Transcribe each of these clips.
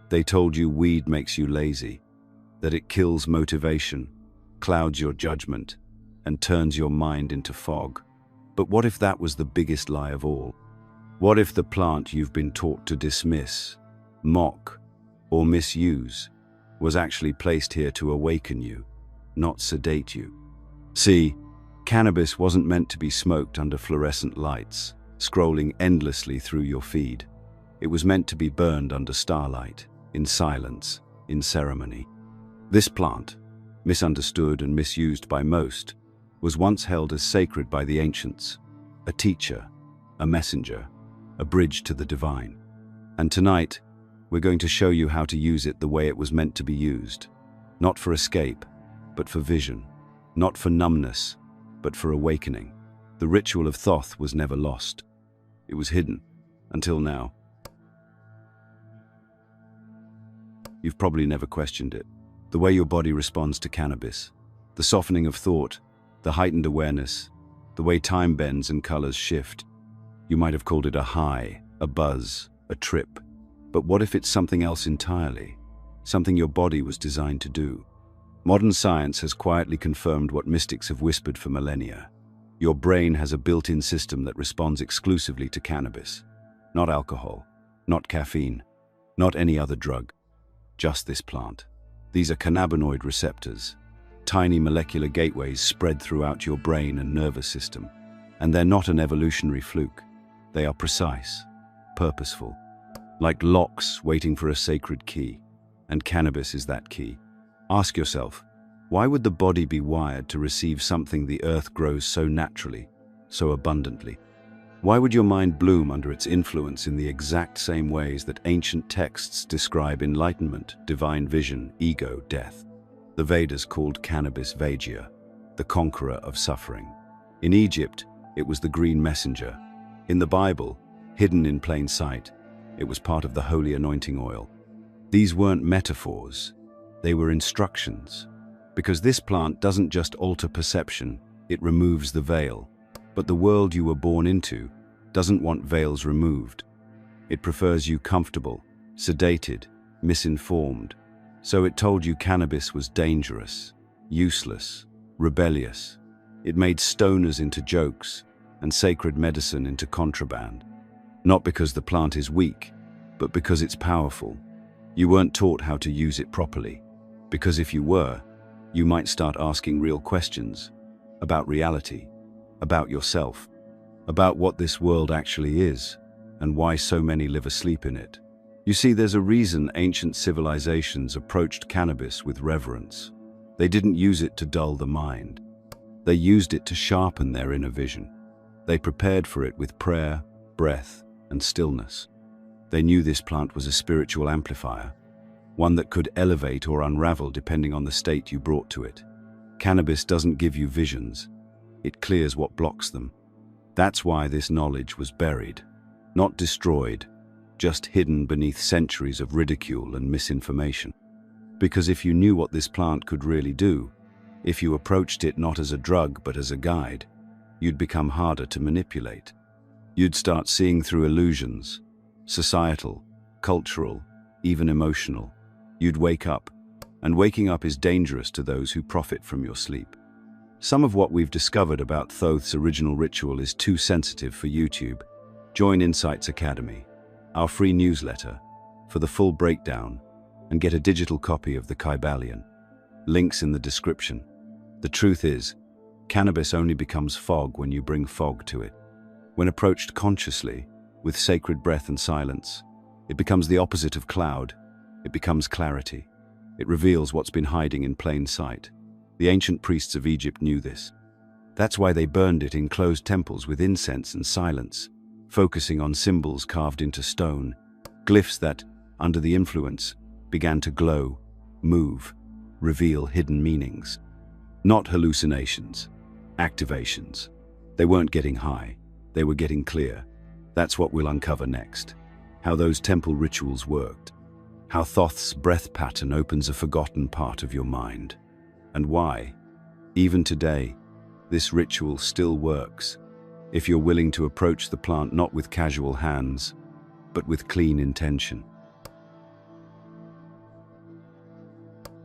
They told you weed makes you lazy, that it kills motivation, clouds your judgment, and turns your mind into fog. But what if that was the biggest lie of all? What if the plant you've been taught to dismiss, mock, or misuse was actually placed here to awaken you, not sedate you? See, cannabis wasn't meant to be smoked under fluorescent lights, scrolling endlessly through your feed. It was meant to be burned under starlight, in silence, in ceremony. This plant, misunderstood and misused by most, was once held as sacred by the ancients, a teacher, a messenger, a bridge to the divine. And tonight, we're going to show you how to use it the way it was meant to be used, not for escape, but for vision, not for numbness, but for awakening. The ritual of Thoth was never lost. It was hidden, until now. You've probably never questioned it. The way your body responds to cannabis, the softening of thought, the heightened awareness, the way time bends and colors shift. You might have called it a high, a buzz, a trip. But what if it's something else entirely? Something your body was designed to do? Modern science has quietly confirmed what mystics have whispered for millennia. Your brain has a built-in system that responds exclusively to cannabis. Not alcohol, not caffeine, not any other drug. Just this plant. These are cannabinoid receptors, tiny molecular gateways spread throughout your brain and nervous system. And they're not an evolutionary fluke. They are precise, purposeful, like locks waiting for a sacred key. And cannabis is that key. Ask yourself, why would the body be wired to receive something the earth grows so naturally, so abundantly? Why would your mind bloom under its influence in the exact same ways that ancient texts describe enlightenment, divine vision, ego, death? The Vedas called cannabis Vajya, the conqueror of suffering. In Egypt, it was the green messenger. In the Bible, hidden in plain sight, it was part of the holy anointing oil. These weren't metaphors, they were instructions. Because this plant doesn't just alter perception, it removes the veil. But the world you were born into doesn't want veils removed. It prefers you comfortable, sedated, misinformed. So it told you cannabis was dangerous, useless, rebellious. It made stoners into jokes and sacred medicine into contraband. Not because the plant is weak, but because it's powerful. You weren't taught how to use it properly. Because if you were, you might start asking real questions about reality, about yourself, about what this world actually is, and why so many live asleep in it. You see, there's a reason ancient civilizations approached cannabis with reverence. They didn't use it to dull the mind. They used it to sharpen their inner vision. They prepared for it with prayer, breath, and stillness. They knew this plant was a spiritual amplifier, one that could elevate or unravel depending on the state you brought to it. Cannabis doesn't give you visions. It clears what blocks them. That's why this knowledge was buried, not destroyed, just hidden beneath centuries of ridicule and misinformation. Because if you knew what this plant could really do, if you approached it not as a drug but as a guide, you'd become harder to manipulate. You'd start seeing through illusions, societal, cultural, even emotional. You'd wake up, and waking up is dangerous to those who profit from your sleep. Some of what we've discovered about Thoth's original ritual is too sensitive for YouTube. Join Insights Academy, our free newsletter, for the full breakdown, and get a digital copy of the Kybalion. Links in the description. The truth is, cannabis only becomes fog when you bring fog to it. When approached consciously, with sacred breath and silence, it becomes the opposite of cloud. It becomes clarity. It reveals what's been hiding in plain sight. The ancient priests of Egypt knew this. That's why they burned it in closed temples with incense and silence, focusing on symbols carved into stone, glyphs that, under the influence, began to glow, move, reveal hidden meanings. Not hallucinations, activations. They weren't getting high, they were getting clear. That's what we'll uncover next. How those temple rituals worked. How Thoth's breath pattern opens a forgotten part of your mind. And why, even today, this ritual still works, if you're willing to approach the plant not with casual hands, but with clean intention.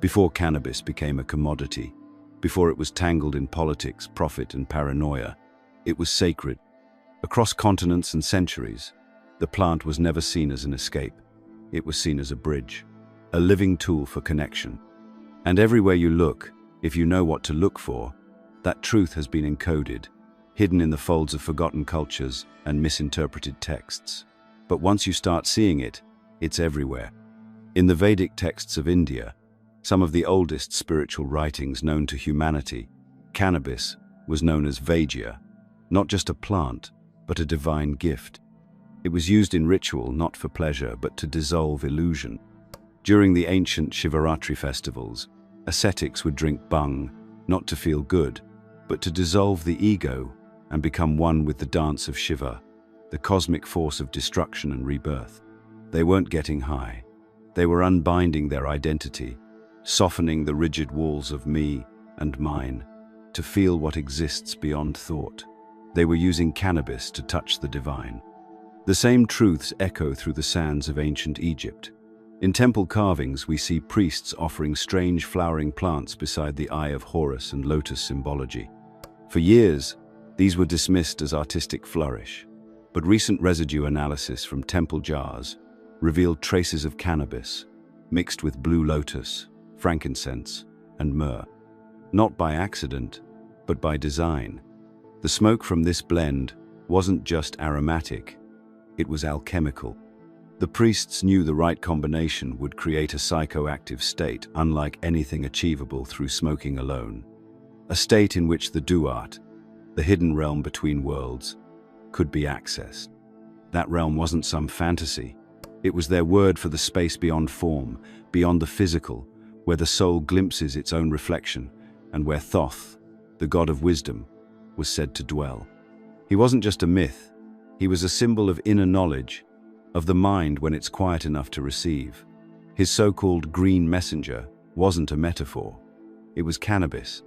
Before cannabis became a commodity, before it was tangled in politics, profit, and paranoia, it was sacred. Across continents and centuries, the plant was never seen as an escape. It was seen as a bridge, a living tool for connection. And everywhere you look, if you know what to look for, that truth has been encoded, hidden in the folds of forgotten cultures and misinterpreted texts. But once you start seeing it, it's everywhere. In the Vedic texts of India, some of the oldest spiritual writings known to humanity, cannabis was known as Vaidya, not just a plant, but a divine gift. It was used in ritual not for pleasure, but to dissolve illusion. During the ancient Shivaratri festivals, ascetics would drink bhang, not to feel good, but to dissolve the ego and become one with the dance of Shiva, the cosmic force of destruction and rebirth. They weren't getting high. They were unbinding their identity, softening the rigid walls of me and mine, to feel what exists beyond thought. They were using cannabis to touch the divine. The same truths echo through the sands of ancient Egypt. In temple carvings, we see priests offering strange flowering plants beside the eye of Horus and lotus symbology. For years, these were dismissed as artistic flourish, but recent residue analysis from temple jars revealed traces of cannabis, mixed with blue lotus, frankincense, and myrrh. Not by accident, but by design. The smoke from this blend wasn't just aromatic, it was alchemical. The priests knew the right combination would create a psychoactive state unlike anything achievable through smoking alone. A state in which the Duet, the hidden realm between worlds, could be accessed. That realm wasn't some fantasy. It was their word for the space beyond form, beyond the physical, where the soul glimpses its own reflection, and where Thoth, the god of wisdom, was said to dwell. He wasn't just a myth, he was a symbol of inner knowledge, of the mind when it's quiet enough to receive. His so-called green messenger wasn't a metaphor. It was cannabis,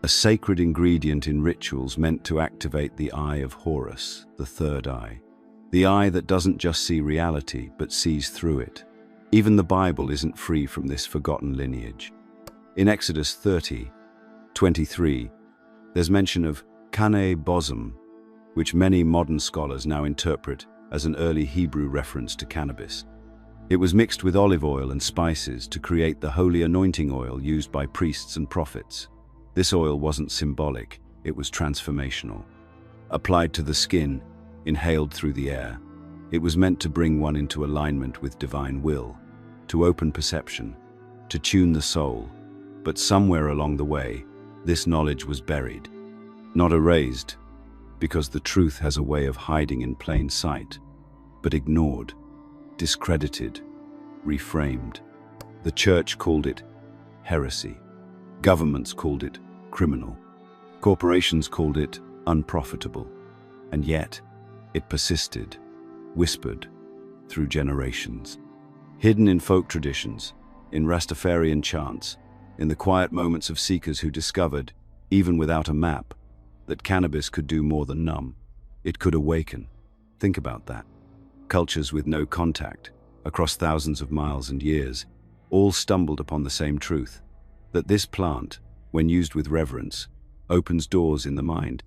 a sacred ingredient in rituals meant to activate the eye of Horus, the third eye. The eye that doesn't just see reality, but sees through it. Even the Bible isn't free from this forgotten lineage. In Exodus 30:23, there's mention of Kane bosom, which many modern scholars now interpret as an early Hebrew reference to cannabis. It was mixed with olive oil and spices to create the holy anointing oil used by priests and prophets. This oil wasn't symbolic, it was transformational. Applied to the skin, inhaled through the air, it was meant to bring one into alignment with divine will, to open perception, to tune the soul. But somewhere along the way, this knowledge was buried, not erased, because the truth has a way of hiding in plain sight, but ignored, discredited, reframed. The church called it heresy. Governments called it criminal. Corporations called it unprofitable. And yet, it persisted, whispered, through generations. Hidden in folk traditions, in Rastafarian chants, in the quiet moments of seekers who discovered, even without a map, that cannabis could do more than numb. It could awaken. Think about that. Cultures with no contact, across thousands of miles and years, all stumbled upon the same truth, that this plant, when used with reverence, opens doors in the mind.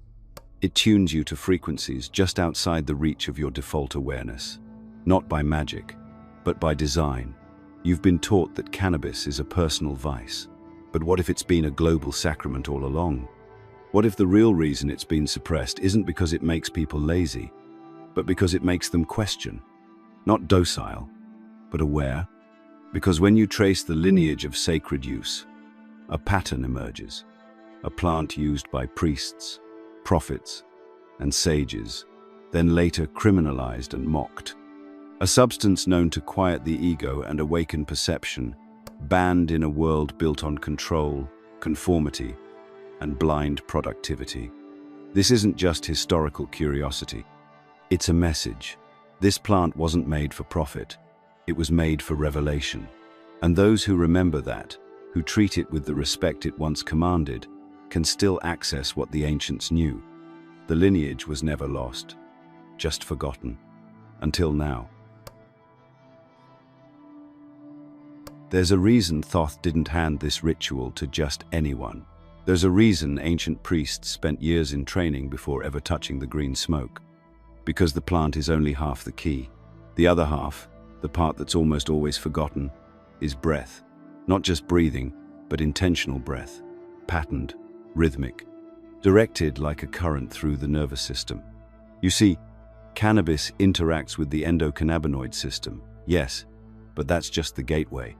It tunes you to frequencies just outside the reach of your default awareness. Not by magic, but by design. You've been taught that cannabis is a personal vice. But what if it's been a global sacrament all along? What if the real reason it's been suppressed isn't because it makes people lazy, but because it makes them question? Not docile, but aware. Because when you trace the lineage of sacred use, a pattern emerges. A plant used by priests, prophets, and sages, then later criminalized and mocked. A substance known to quiet the ego and awaken perception, banned in a world built on control, conformity, and blind productivity. This isn't just historical curiosity. It's a message. This plant wasn't made for profit. It was made for revelation. And those who remember that, who treat it with the respect it once commanded, can still access what the ancients knew. The lineage was never lost, just forgotten. Until now. There's a reason Thoth didn't hand this ritual to just anyone. There's a reason ancient priests spent years in training before ever touching the green smoke. Because the plant is only half the key. The other half, the part that's almost always forgotten, is breath. Not just breathing, but intentional breath. Patterned, rhythmic, directed like a current through the nervous system. You see, cannabis interacts with the endocannabinoid system, yes, but that's just the gateway.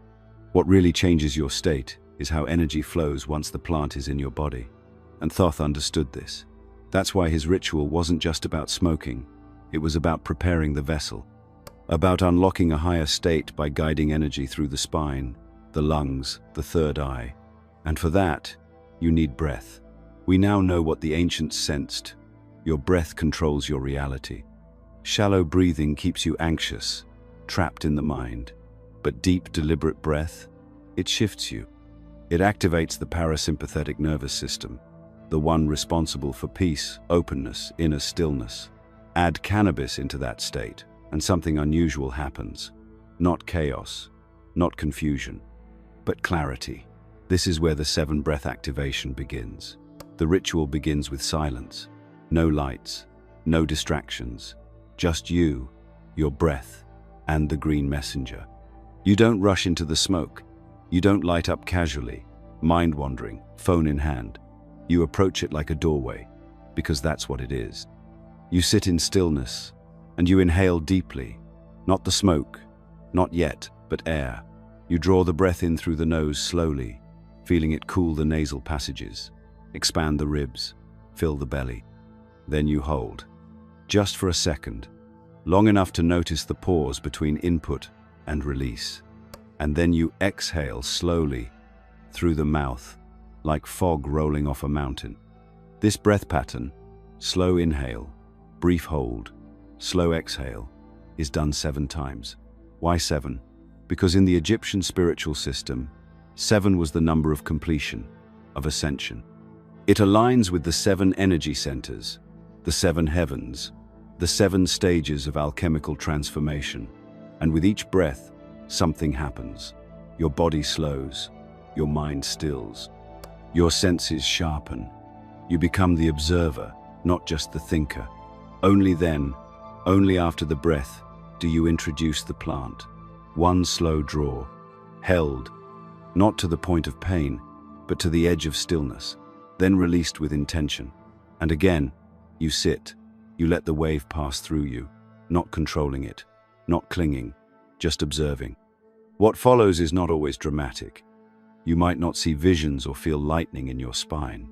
What really changes your state is how energy flows once the plant is in your body. And Thoth understood this. That's why his ritual wasn't just about smoking, it was about preparing the vessel, about unlocking a higher state by guiding energy through the spine, the lungs, the third eye. And for that, you need breath. We now know what the ancients sensed. Your breath controls your reality. Shallow breathing keeps you anxious, trapped in the mind. But deep, deliberate breath, it shifts you. It activates the parasympathetic nervous system, the one responsible for peace, openness, inner stillness. Add cannabis into that state, and something unusual happens. Not chaos, not confusion, but clarity. This is where the 7-breath activation begins. The ritual begins with silence. No lights, no distractions. Just you, your breath, and the green messenger. You don't rush into the smoke. You don't light up casually, mind-wandering, phone in hand. You approach it like a doorway, because that's what it is. You sit in stillness, and you inhale deeply. Not the smoke, not yet, but air. You draw the breath in through the nose slowly, feeling it cool the nasal passages, expand the ribs, fill the belly. Then you hold, just for a second, long enough to notice the pause between input and release. And then you exhale slowly through the mouth, like fog rolling off a mountain. This breath pattern, slow inhale, brief hold, slow exhale, is done 7 times. Why 7? Because in the Egyptian spiritual system, 7 was the number of completion, of ascension. It aligns with the 7 energy centers, the 7 heavens, the 7 stages of alchemical transformation. And with each breath, something happens. Your body slows, your mind stills, your senses sharpen. You become the observer, not just the thinker. Only then, only after the breath, do you introduce the plant. One slow draw, held, not to the point of pain, but to the edge of stillness, then released with intention. And again, you sit, you let the wave pass through you, not controlling it, not clinging, just observing. What follows is not always dramatic. You might not see visions or feel lightning in your spine.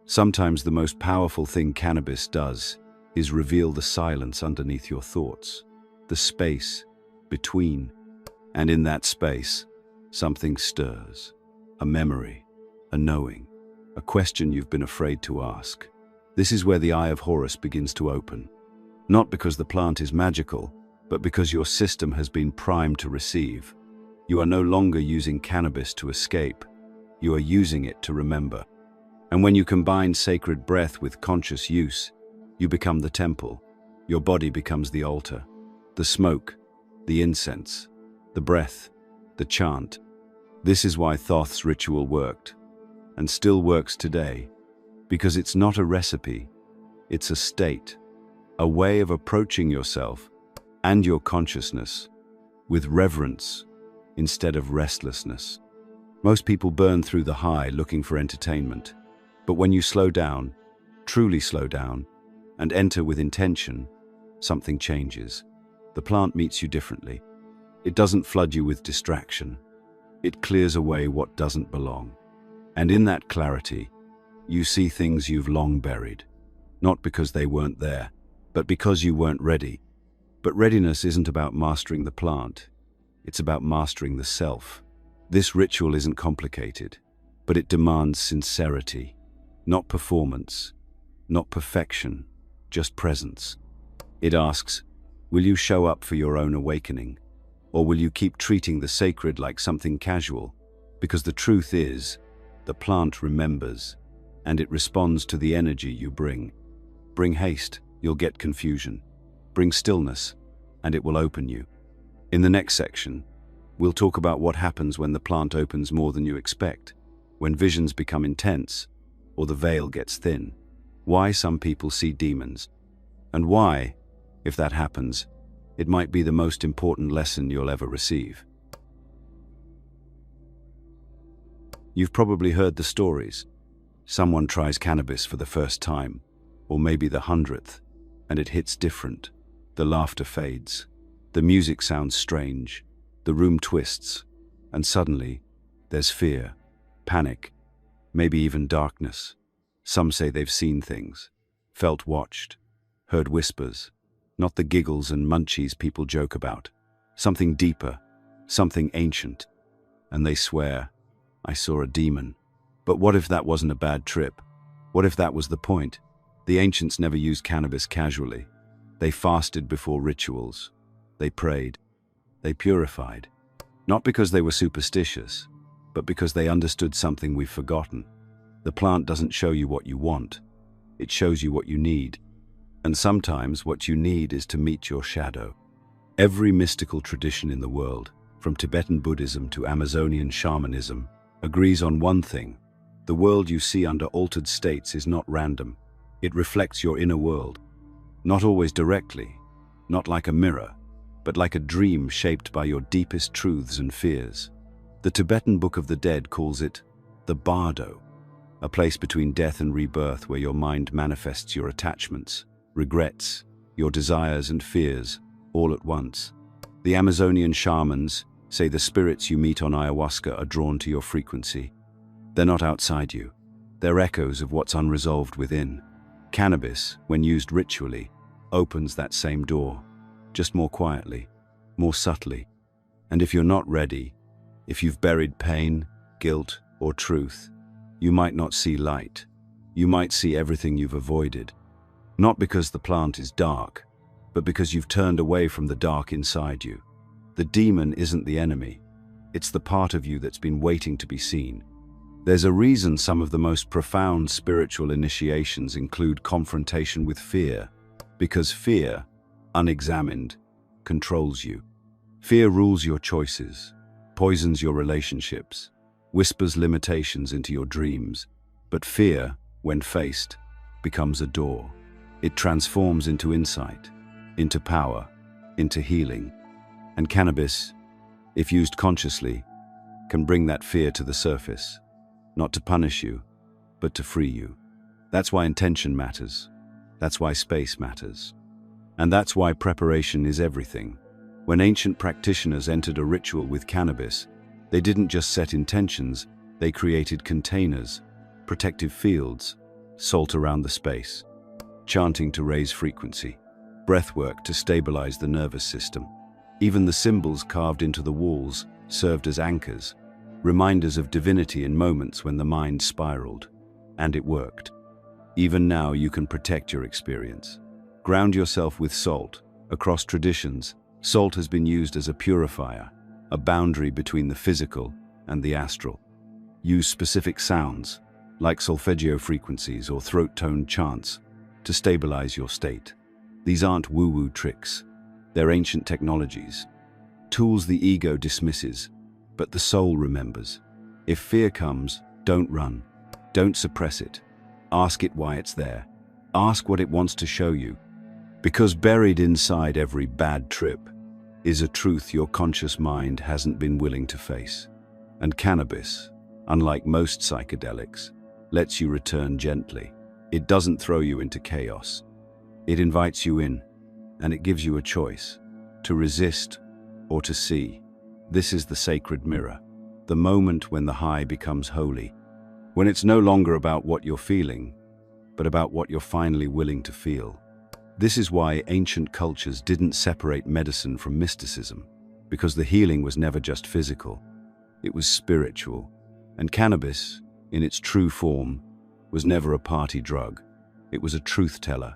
Sometimes the most powerful thing cannabis does is reveal the silence underneath your thoughts, the space between. And in that space, something stirs. A memory, a knowing, a question you've been afraid to ask. This is where the eye of Horus begins to open. Not because the plant is magical, but because your system has been primed to receive. You are no longer using cannabis to escape. You are using it to remember. And when you combine sacred breath with conscious use, you become the temple. Your body becomes the altar. The smoke, the incense, the breath, the chant. This is why Thoth's ritual worked, and still works today, because it's not a recipe, it's a state, a way of approaching yourself and your consciousness with reverence instead of restlessness. Most people burn through the high looking for entertainment, but when you slow down, truly slow down, and enter with intention, something changes. The plant meets you differently. It doesn't flood you with distraction. It clears away what doesn't belong. And in that clarity, you see things you've long buried, not because they weren't there, but because you weren't ready. But readiness isn't about mastering the plant. It's about mastering the self. This ritual isn't complicated, but it demands sincerity, not performance, not perfection, just presence. It asks, will you show up for your own awakening? Or will you keep treating the sacred like something casual? Because the truth is, the plant remembers, and it responds to the energy you bring. Bring haste, you'll get confusion. Bring stillness, and it will open you. In the next section, We'll talk about what happens when the plant opens more than you expect, when visions become intense, or the veil gets thin, why some people see demons, and why, if that happens, it might be the most important lesson you'll ever receive. You've probably heard the stories. Someone tries cannabis for the first time, or maybe the 100th, and it hits different. The laughter fades, the music sounds strange, the room twists, and suddenly there's fear, panic, maybe even darkness. Some say they've seen things, felt watched, heard whispers, not the giggles and munchies people joke about, something deeper, something ancient, and they swear, "I saw a demon." But what if that wasn't a bad trip? What if that was the point? The ancients never used cannabis casually. They fasted before rituals. They prayed. They purified. Not because they were superstitious, but because they understood something we've forgotten. The plant doesn't show you what you want. It shows you what you need. And sometimes what you need is to meet your shadow. Every mystical tradition in the world, from Tibetan Buddhism to Amazonian shamanism, agrees on one thing. The world you see under altered states is not random. It reflects your inner world. Not always directly, not like a mirror, but like a dream shaped by your deepest truths and fears. The Tibetan Book of the Dead calls it the bardo, a place between death and rebirth where your mind manifests your attachments, regrets, your desires and fears, all at once. The Amazonian shamans say the spirits you meet on ayahuasca are drawn to your frequency. They're not outside you. They're echoes of what's unresolved within. Cannabis, when used ritually, opens that same door, just more quietly, more subtly. And if you're not ready, if you've buried pain, guilt, or truth, you might not see light. You might see everything you've avoided. Not because the plant is dark, but because you've turned away from the dark inside you. The demon isn't the enemy. It's the part of you that's been waiting to be seen. There's a reason some of the most profound spiritual initiations include confrontation with fear, because fear, unexamined, controls you. Fear rules your choices, poisons your relationships, whispers limitations into your dreams. But fear, when faced, becomes a door. It transforms into insight, into power, into healing. And cannabis, if used consciously, can bring that fear to the surface, not to punish you, but to free you. That's why intention matters. That's why space matters. And that's why preparation is everything. When ancient practitioners entered a ritual with cannabis, they didn't just set intentions, they created containers, protective fields, salt around the space, chanting to raise frequency, breathwork to stabilize the nervous system. Even the symbols carved into the walls served as anchors, reminders of divinity in moments when the mind spiraled. And it worked. Even now you can protect your experience. Ground yourself with salt. Across traditions, salt has been used as a purifier, a boundary between the physical and the astral. Use specific sounds, like solfeggio frequencies or throat-toned chants, to stabilize your state. These aren't woo-woo tricks. They're ancient technologies. Tools the ego dismisses, but the soul remembers. If fear comes, don't run. Don't suppress it. Ask it why it's there. Ask what it wants to show you. Because buried inside every bad trip is a truth your conscious mind hasn't been willing to face. And cannabis, unlike most psychedelics, lets you return gently. It doesn't throw you into chaos. It invites you in, and it gives you a choice, to resist or to see. This is the sacred mirror, the moment when the high becomes holy, when it's no longer about what you're feeling, but about what you're finally willing to feel. This is why ancient cultures didn't separate medicine from mysticism, because the healing was never just physical, it was spiritual. And cannabis, in its true form, was never a party drug. It was a truth teller.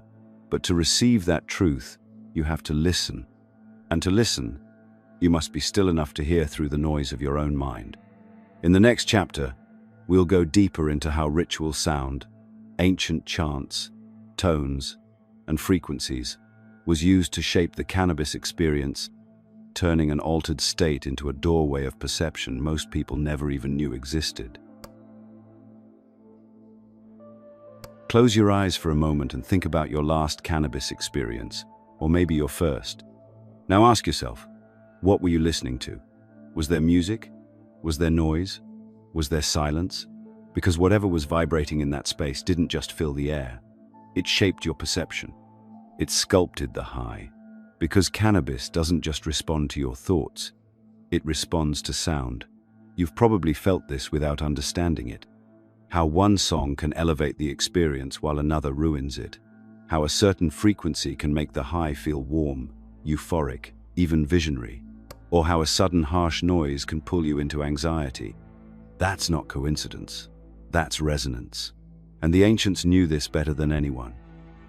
But to receive that truth, you have to listen. And to listen, you must be still enough to hear through the noise of your own mind. In the next chapter, we'll go deeper into how ritual sound, ancient chants, tones, and frequencies was used to shape the cannabis experience, turning an altered state into a doorway of perception most people never even knew existed. Close your eyes for a moment and think about your last cannabis experience, or maybe your first. Now ask yourself, what were you listening to? Was there music? Was there noise? Was there silence? Because whatever was vibrating in that space didn't just fill the air. It shaped your perception. It sculpted the high. Because cannabis doesn't just respond to your thoughts, it responds to sound. You've probably felt this without understanding it. How one song can elevate the experience while another ruins it. How a certain frequency can make the high feel warm, euphoric, even visionary. Or how a sudden harsh noise can pull you into anxiety. That's not coincidence. That's resonance. And the ancients knew this better than anyone.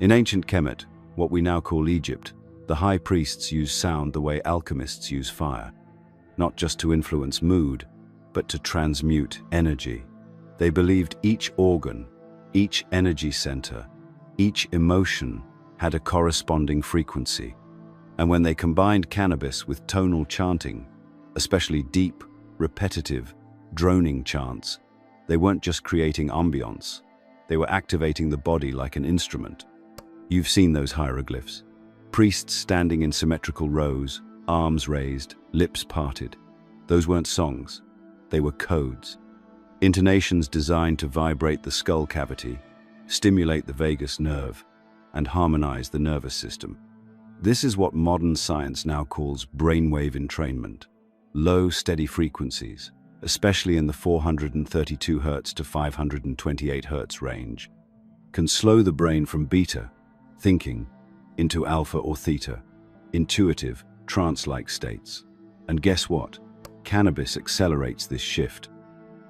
In ancient Kemet, what we now call Egypt, the high priests used sound the way alchemists use fire. Not just to influence mood, but to transmute energy. They believed each organ, each energy center, each emotion had a corresponding frequency. And when they combined cannabis with tonal chanting, especially deep, repetitive, droning chants, they weren't just creating ambience, they were activating the body like an instrument. You've seen those hieroglyphs. Priests standing in symmetrical rows, arms raised, lips parted. Those weren't songs, they were codes. Intonations designed to vibrate the skull cavity, stimulate the vagus nerve, and harmonize the nervous system. This is what modern science now calls brainwave entrainment. Low, steady frequencies, especially in the 432 Hz to 528 Hz range, can slow the brain from beta, thinking, into alpha or theta, intuitive, trance-like states. And guess what? Cannabis accelerates this shift.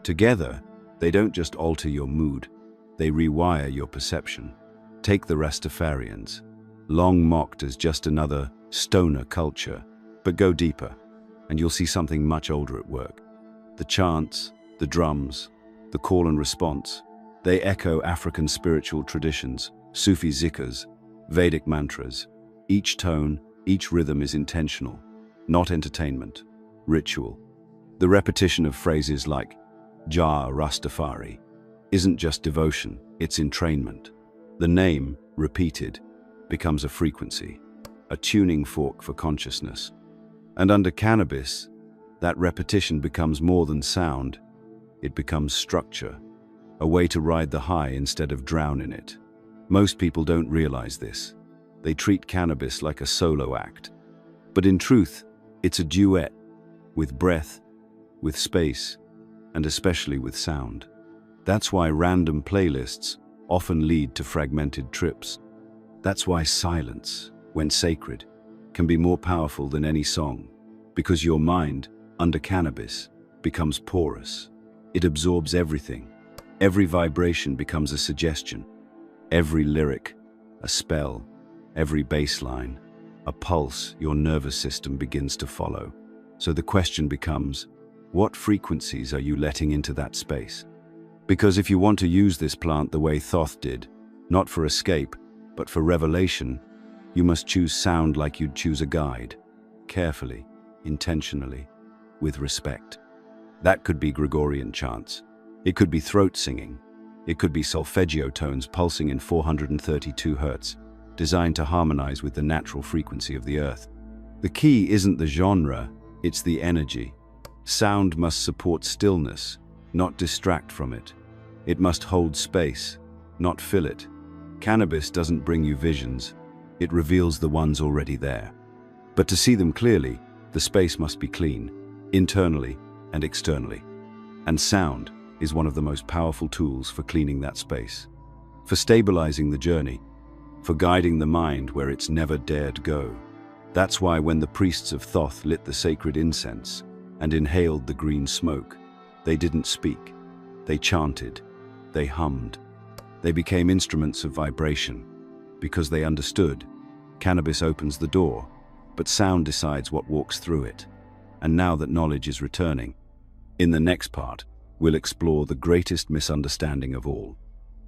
Together, they don't just alter your mood, they rewire your perception. Take the Rastafarians, long mocked as just another stoner culture, but go deeper, and you'll see something much older at work. The chants, the drums, the call and response, they echo African spiritual traditions, Sufi zikrs, Vedic mantras. Each tone, each rhythm is intentional, not entertainment, ritual. The repetition of phrases like Jah Rastafari isn't just devotion, it's entrainment. The name, repeated, becomes a frequency, a tuning fork for consciousness. And under cannabis, that repetition becomes more than sound, it becomes structure, a way to ride the high instead of drown in it. Most people don't realize this. They treat cannabis like a solo act. But in truth, it's a duet, with breath, with space, and especially with sound. That's why random playlists often lead to fragmented trips. That's why silence, when sacred, can be more powerful than any song, because your mind, under cannabis, becomes porous. It absorbs everything. Every vibration becomes a suggestion. Every lyric, a spell. Every bass line, a pulse your nervous system begins to follow. So the question becomes, what frequencies are you letting into that space? Because if you want to use this plant the way Thoth did, not for escape, but for revelation, you must choose sound like you'd choose a guide, carefully, intentionally, with respect. That could be Gregorian chants. It could be throat singing. It could be solfeggio tones pulsing in 432 Hz, designed to harmonize with the natural frequency of the earth. The key isn't the genre, it's the energy. Sound must support stillness, not distract from it. It must hold space, not fill it. Cannabis doesn't bring you visions, it reveals the ones already there. But to see them clearly, the space must be clean, internally and externally. And sound is one of the most powerful tools for cleaning that space, for stabilizing the journey, for guiding the mind where it's never dared go. That's why when the priests of Thoth lit the sacred incense and inhaled the green smoke, they didn't speak. They chanted. They hummed. They became instruments of vibration because they understood. Cannabis opens the door, but sound decides what walks through it. And now that knowledge is returning, in the next part, we'll explore the greatest misunderstanding of all,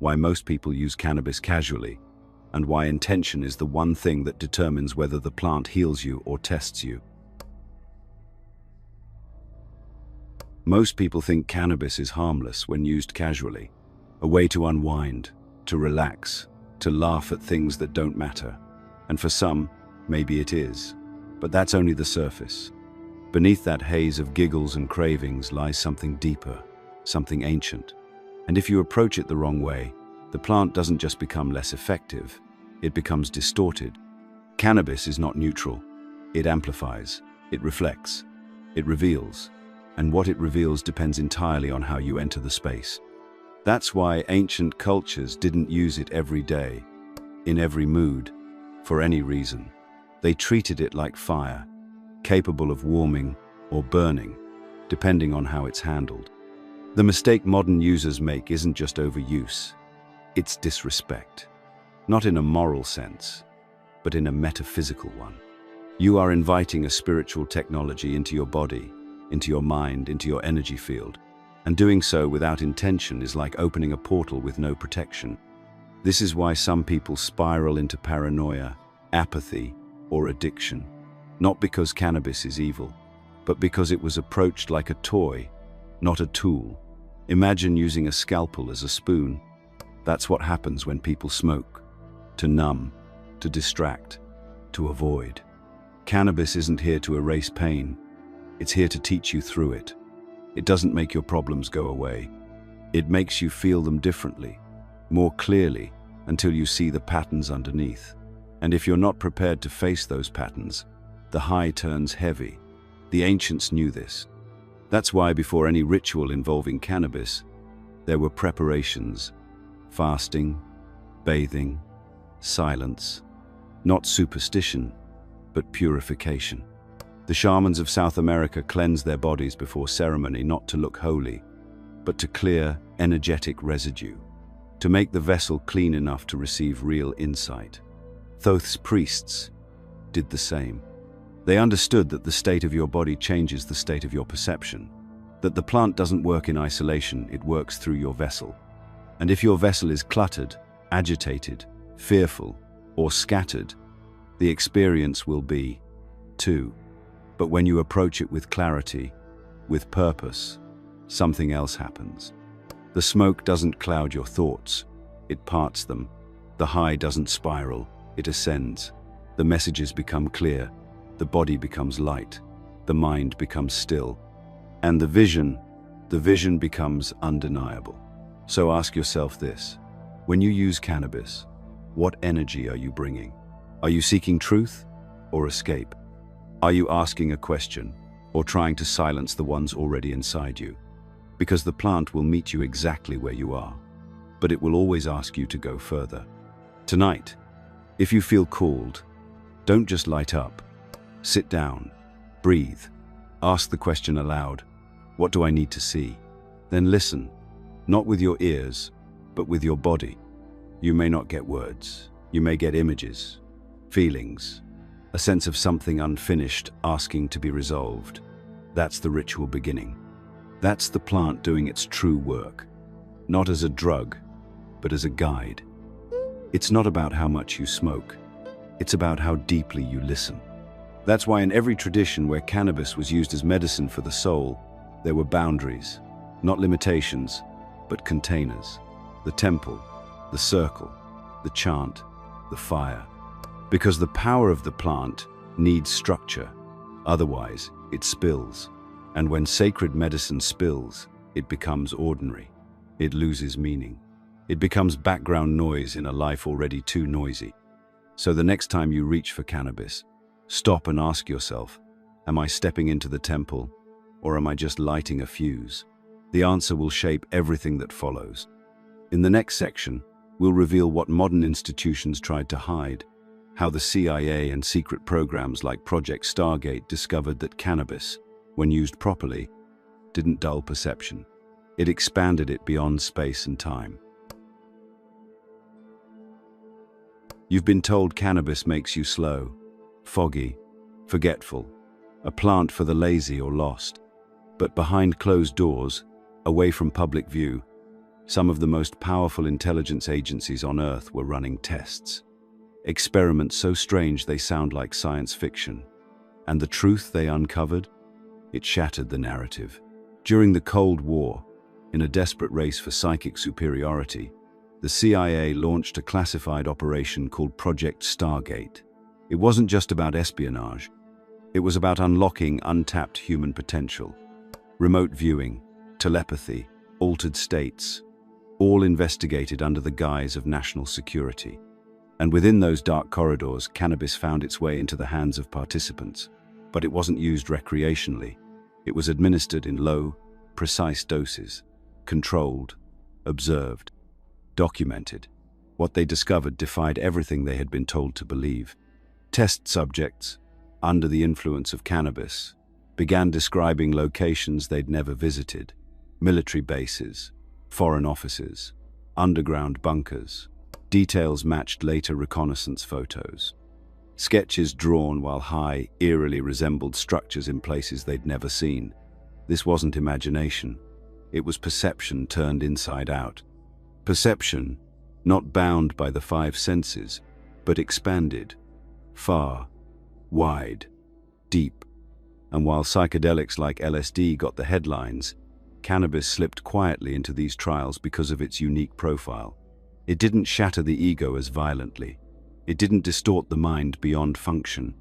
why most people use cannabis casually, and why intention is the one thing that determines whether the plant heals you or tests you. Most people think cannabis is harmless when used casually, a way to unwind, to relax, to laugh at things that don't matter. And for some, maybe it is. But that's only the surface. Beneath that haze of giggles and cravings lies something deeper, something ancient. And if you approach it the wrong way, the plant doesn't just become less effective, it becomes distorted. Cannabis is not neutral. It amplifies, it reflects, it reveals. And what it reveals depends entirely on how you enter the space. That's why ancient cultures didn't use it every day, in every mood, for any reason. They treated it like fire, capable of warming or burning, depending on how it's handled. The mistake modern users make isn't just overuse, it's disrespect. Not in a moral sense, but in a metaphysical one. You are inviting a spiritual technology into your body, into your mind, into your energy field. And doing so without intention is like opening a portal with no protection. This is why some people spiral into paranoia, apathy, or addiction. Not because cannabis is evil, but because it was approached like a toy, not a tool. Imagine using a scalpel as a spoon. That's what happens when people smoke. To numb, to distract, to avoid. Cannabis isn't here to erase pain. It's here to teach you through it. It doesn't make your problems go away. It makes you feel them differently, more clearly, until you see the patterns underneath. And if you're not prepared to face those patterns, the high turns heavy. The ancients knew this. That's why before any ritual involving cannabis, there were preparations, fasting, bathing, silence, not superstition, but purification. The shamans of South America cleansed their bodies before ceremony not to look holy, but to clear energetic residue, to make the vessel clean enough to receive real insight. Thoth's priests did the same. They understood that the state of your body changes the state of your perception, that the plant doesn't work in isolation, it works through your vessel. And if your vessel is cluttered, agitated, fearful, or scattered, the experience will be, too. But when you approach it with clarity, with purpose, something else happens. The smoke doesn't cloud your thoughts, it parts them. The high doesn't spiral, it ascends. The messages become clear, the body becomes light, the mind becomes still, and the vision becomes undeniable. So ask yourself this: when you use cannabis, what energy are you bringing? Are you seeking truth or escape? Are you asking a question or trying to silence the ones already inside you? Because the plant will meet you exactly where you are, but it will always ask you to go further. Tonight, if you feel called, don't just light up. Sit down, breathe, ask the question aloud: what do I need to see? Then listen, not with your ears, but with your body. You may not get words, you may get images, feelings, a sense of something unfinished asking to be resolved. That's the ritual beginning. That's the plant doing its true work, not as a drug, but as a guide. It's not about how much you smoke, it's about how deeply you listen. That's why in every tradition where cannabis was used as medicine for the soul, there were boundaries, not limitations, but containers. The temple, the circle, the chant, the fire. Because the power of the plant needs structure, otherwise it spills. And when sacred medicine spills, it becomes ordinary. It loses meaning. It becomes background noise in a life already too noisy. So the next time you reach for cannabis, stop and ask yourself, am I stepping into the temple, or am I just lighting a fuse? The answer will shape everything that follows. In the next section, we'll reveal what modern institutions tried to hide, how the CIA and secret programs like Project Stargate discovered that cannabis, when used properly, didn't dull perception. It expanded it beyond space and time. You've been told cannabis makes you slow, foggy, forgetful, a plant for the lazy or lost. But behind closed doors, away from public view, some of the most powerful intelligence agencies on Earth were running tests. Experiments so strange they sound like science fiction. And the truth they uncovered? It shattered the narrative. During the Cold War, in a desperate race for psychic superiority, the CIA launched a classified operation called Project Stargate. It wasn't just about espionage. It was about unlocking untapped human potential. Remote viewing, telepathy, altered states, all investigated under the guise of national security. And within those dark corridors, cannabis found its way into the hands of participants. But it wasn't used recreationally. It was administered in low, precise doses, controlled, observed, documented. What they discovered defied everything they had been told to believe. Test subjects, under the influence of cannabis, began describing locations they'd never visited: military bases, foreign offices, underground bunkers. Details matched later reconnaissance photos. Sketches drawn while high eerily resembled structures in places they'd never seen. This wasn't imagination. It was perception turned inside out. Perception, not bound by the five senses, but expanded, far, wide, deep. And while psychedelics like LSD got the headlines, cannabis slipped quietly into these trials because of its unique profile. It didn't shatter the ego as violently. It didn't distort the mind beyond function.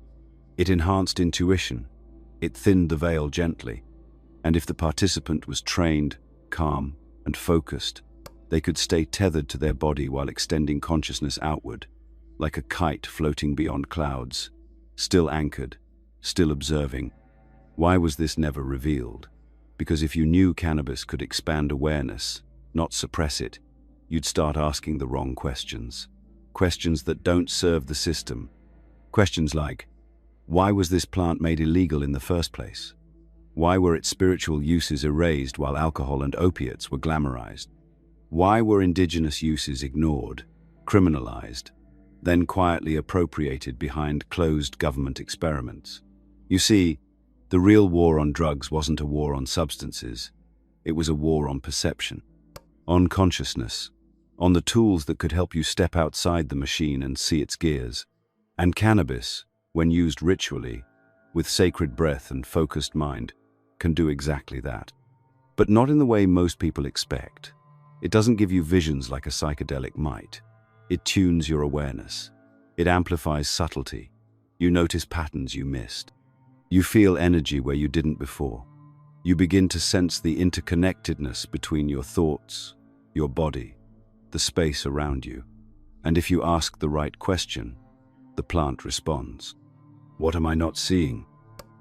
It enhanced intuition. It thinned the veil gently. And if the participant was trained, calm, and focused, they could stay tethered to their body while extending consciousness outward, like a kite floating beyond clouds, still anchored, still observing. Why was this never revealed? Because if you knew cannabis could expand awareness, not suppress it, you'd start asking the wrong questions. Questions that don't serve the system. Questions like, why was this plant made illegal in the first place? Why were its spiritual uses erased while alcohol and opiates were glamorized? Why were indigenous uses ignored, criminalized, then quietly appropriated behind closed government experiments? You see, the real war on drugs wasn't a war on substances. It was a war on perception, on consciousness, on the tools that could help you step outside the machine and see its gears. And cannabis, when used ritually, with sacred breath and focused mind, can do exactly that. But not in the way most people expect. It doesn't give you visions like a psychedelic might. It tunes your awareness. It amplifies subtlety. You notice patterns you missed. You feel energy where you didn't before. You begin to sense the interconnectedness between your thoughts, your body, the space around you. And if you ask the right question, the plant responds. What am I not seeing?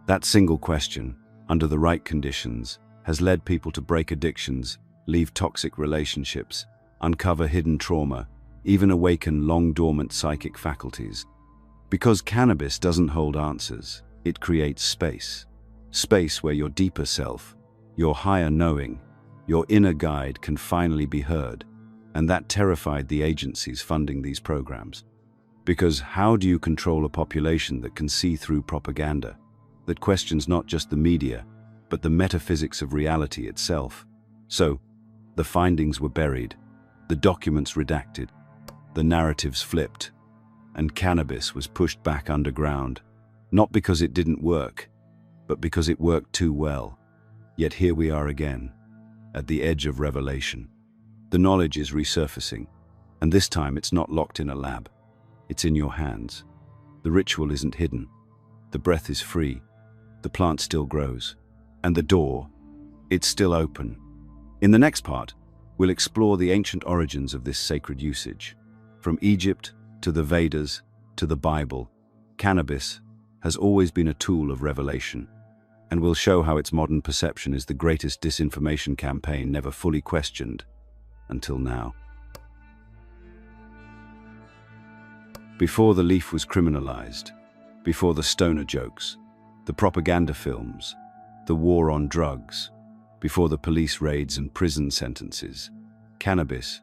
That single question, under the right conditions, has led people to break addictions, leave toxic relationships, uncover hidden trauma, even awaken long-dormant psychic faculties. Because cannabis doesn't hold answers, it creates space. Space where your deeper self, your higher knowing, your inner guide can finally be heard. And that terrified the agencies funding these programs. Because how do you control a population that can see through propaganda, that questions not just the media, but the metaphysics of reality itself? So, the findings were buried, the documents redacted, the narratives flipped, and cannabis was pushed back underground, not because it didn't work, but because it worked too well. Yet here we are again, at the edge of revelation. The knowledge is resurfacing, and this time it's not locked in a lab. It's in your hands. The ritual isn't hidden. The breath is free. The plant still grows. And the door, it's still open. In the next part, we'll explore the ancient origins of this sacred usage. From Egypt to the Vedas to the Bible, cannabis has always been a tool of revelation. And we'll show how its modern perception is the greatest disinformation campaign never fully questioned. Until now. Before the leaf was criminalized, before the stoner jokes, the propaganda films, the war on drugs, before the police raids and prison sentences, cannabis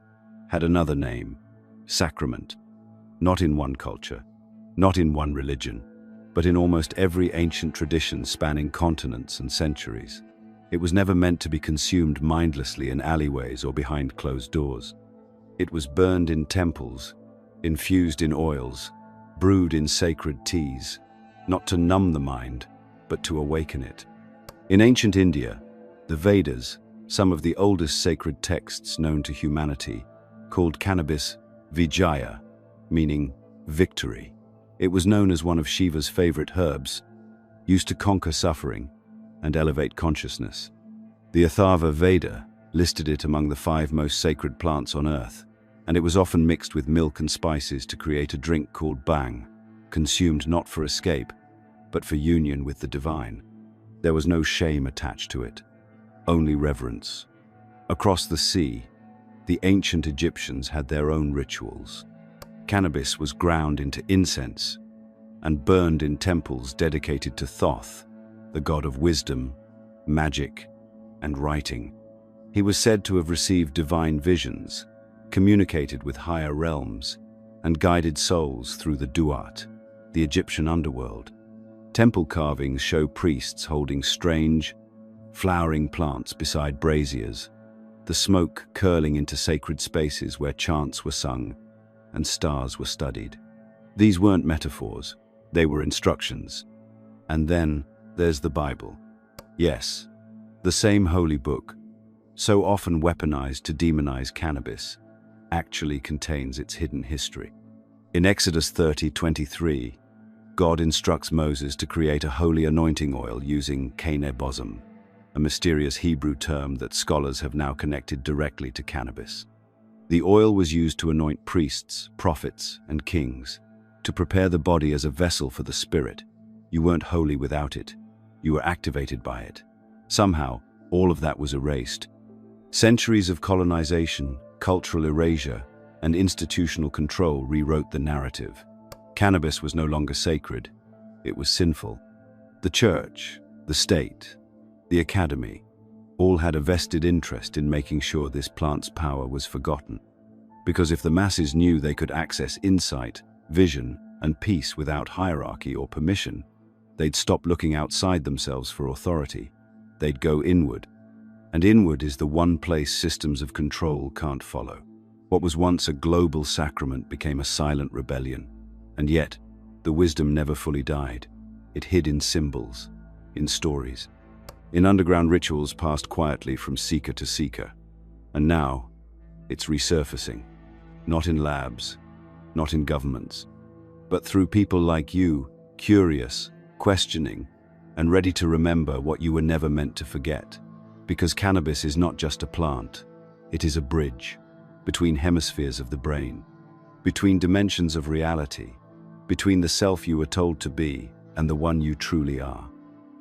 had another name: sacrament. Not in one culture, not in one religion, but in almost every ancient tradition spanning continents and centuries. It was never meant to be consumed mindlessly in alleyways or behind closed doors. It was burned in temples, infused in oils, brewed in sacred teas, not to numb the mind, but to awaken it. In ancient India, The Vedas, some of the oldest sacred texts known to humanity, called cannabis Vijaya, meaning victory. It was known as one of Shiva's favorite herbs, used to conquer suffering and elevate consciousness. The Atharva Veda listed it among the 5 most sacred plants on earth, and it was often mixed with milk and spices to create a drink called bhang, consumed not for escape, but for union with the divine. There was no shame attached to it, only reverence. Across the sea, the ancient Egyptians had their own rituals. Cannabis was ground into incense and burned in temples dedicated to Thoth, the god of wisdom, magic, and writing. He was said to have received divine visions, communicated with higher realms, and guided souls through the Duet, the Egyptian underworld. Temple carvings show priests holding strange, flowering plants beside braziers, the smoke curling into sacred spaces where chants were sung and stars were studied. These weren't metaphors, they were instructions. And then there's the Bible. Yes, the same holy book, so often weaponized to demonize cannabis, actually contains its hidden history. In Exodus 30:23, God instructs Moses to create a holy anointing oil using cannabis, a mysterious Hebrew term that scholars have now connected directly to cannabis. The oil was used to anoint priests, prophets, and kings, to prepare the body as a vessel for the spirit. You weren't holy without it. You were activated by it. Somehow, all of that was erased. Centuries of colonization, cultural erasure, and institutional control rewrote the narrative. Cannabis was no longer sacred. It was sinful. The church, the state, the academy, all had a vested interest in making sure this plant's power was forgotten. Because if the masses knew they could access insight, vision, and peace without hierarchy or permission, they'd stop looking outside themselves for authority. They'd go inward. And inward is the one place systems of control can't follow. What was once a global sacrament became a silent rebellion. And yet, the wisdom never fully died. It hid in symbols, in stories, in underground rituals passed quietly from seeker to seeker. And now, it's resurfacing. Not in labs, not in governments, but through people like you, curious, questioning, and ready to remember what you were never meant to forget. Because cannabis is not just a plant, it is a bridge between hemispheres of the brain, between dimensions of reality, between the self you were told to be and the one you truly are.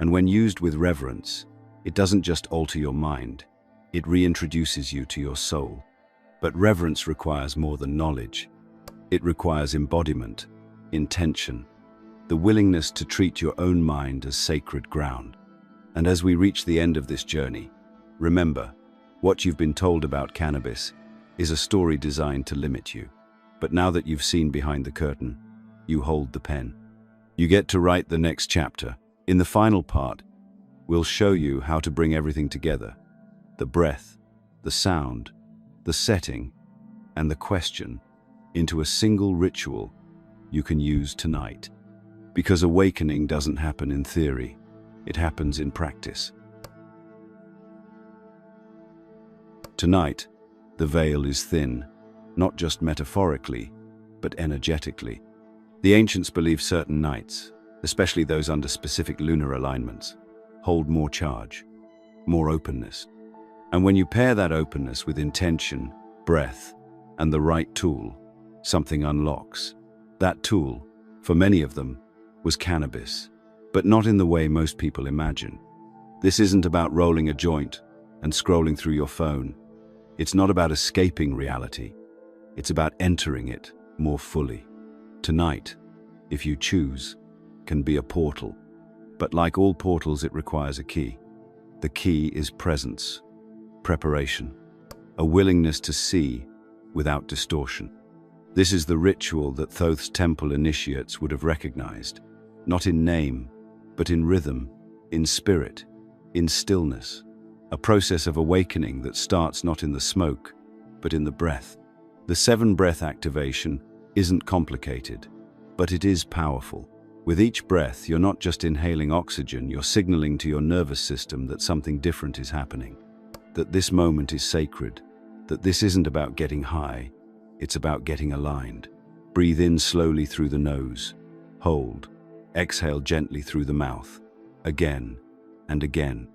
And when used with reverence, it doesn't just alter your mind, it reintroduces you to your soul. But reverence requires more than knowledge. It requires embodiment, intention, the willingness to treat your own mind as sacred ground. And as we reach the end of this journey, remember, what you've been told about cannabis is a story designed to limit you. But now that you've seen behind the curtain, you hold the pen. You get to write the next chapter. In the final part, we'll show you how to bring everything together. The breath, the sound, the setting, and the question into a single ritual you can use tonight. Because awakening doesn't happen in theory, it happens in practice. Tonight, the veil is thin, not just metaphorically, but energetically. The ancients believed certain nights, especially those under specific lunar alignments, hold more charge, more openness. And when you pair that openness with intention, breath, and the right tool, something unlocks. That tool, for many of them, was cannabis, but not in the way most people imagine. This isn't about rolling a joint and scrolling through your phone. It's not about escaping reality. It's about entering it more fully. Tonight, if you choose, can be a portal. But like all portals, it requires a key. The key is presence, preparation, a willingness to see without distortion. This is the ritual that Thoth's temple initiates would have recognized, not in name, but in rhythm, in spirit, in stillness. A process of awakening that starts not in the smoke, but in the breath. The 7 breath activation isn't complicated, but it is powerful. With each breath, you're not just inhaling oxygen, you're signaling to your nervous system that something different is happening, that this moment is sacred, that this isn't about getting high, it's about getting aligned. Breathe in slowly through the nose. Hold. Exhale gently through the mouth. Again and again.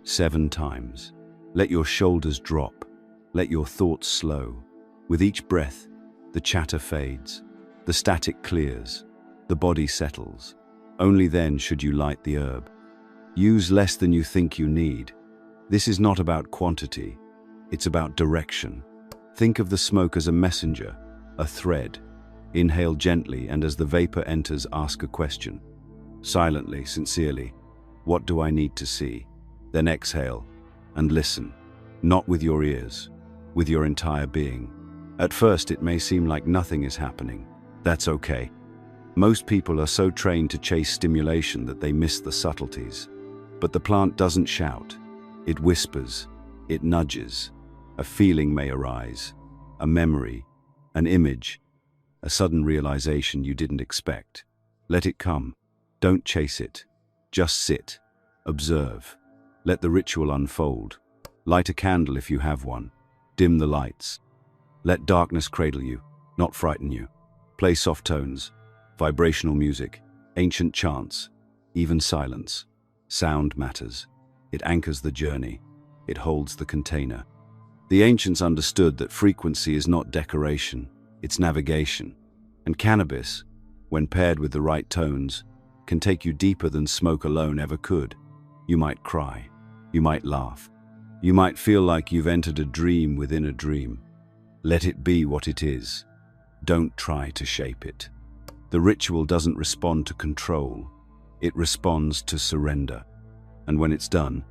7 times. Let your shoulders drop. Let your thoughts slow. With each breath, the chatter fades. The static clears. The body settles. Only then should you light the herb. Use less than you think you need. This is not about quantity. It's about direction. Think of the smoke as a messenger, a thread. Inhale gently, and as the vapor enters, ask a question. Silently, sincerely, what do I need to see? Then exhale and listen, not with your ears, with your entire being. At first, it may seem like nothing is happening. That's okay. Most people are so trained to chase stimulation that they miss the subtleties. But the plant doesn't shout. It whispers. It nudges. A feeling may arise, a memory, an image, a sudden realization you didn't expect. Let it come. Don't chase it. Just sit. Observe. Let the ritual unfold. Light a candle if you have one. Dim the lights. Let darkness cradle you, not frighten you. Play soft tones, vibrational music, ancient chants, even silence. Sound matters. It anchors the journey. It holds the container. The ancients understood that frequency is not decoration, it's navigation. And cannabis, when paired with the right tones, can take you deeper than smoke alone ever could. You might cry. You might laugh. You might feel like you've entered a dream within a dream. Let it be what it is. Don't try to shape it. The ritual doesn't respond to control. It responds to surrender. And when it's done,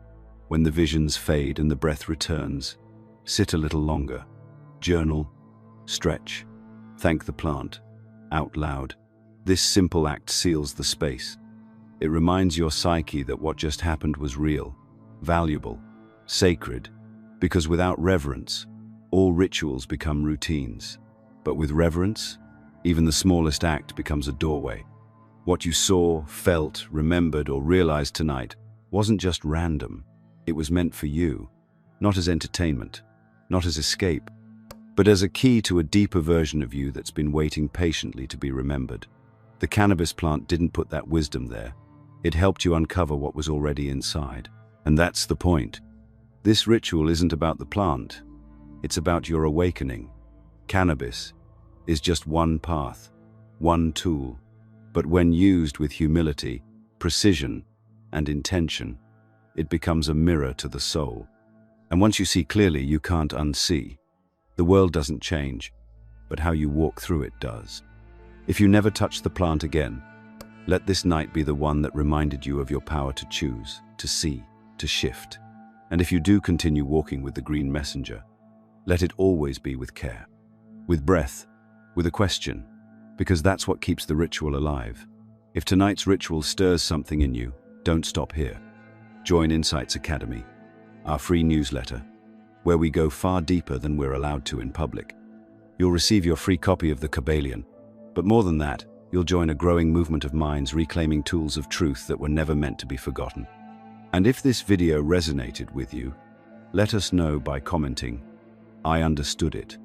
when the visions fade and the breath returns, sit a little longer. Journal. Stretch. Thank the plant. Out loud. This simple act seals the space. It reminds your psyche that what just happened was real, valuable, sacred, because without reverence, all rituals become routines. But with reverence, even the smallest act becomes a doorway. What you saw, felt, remembered, or realized tonight wasn't just random. It was meant for you, not as entertainment, not as escape, but as a key to a deeper version of you that's been waiting patiently to be remembered. The cannabis plant didn't put that wisdom there. It helped you uncover what was already inside. And that's the point. This ritual isn't about the plant. It's about your awakening. Cannabis is just one path, one tool. But when used with humility, precision, and intention, it becomes a mirror to the soul. And once you see clearly, you can't unsee. The world doesn't change, but how you walk through it does. If you never touch the plant again, let this night be the one that reminded you of your power to choose, to see, to shift. And if you do continue walking with the green messenger, let it always be with care, with breath, with a question, because that's what keeps the ritual alive. If tonight's ritual stirs something in you, don't stop here. Join Insights Academy, our free newsletter, where we go far deeper than we're allowed to in public. You'll receive your free copy of the Kabbalion, but more than that, you'll join a growing movement of minds reclaiming tools of truth that were never meant to be forgotten. And if this video resonated with you, let us know by commenting, "I understood it."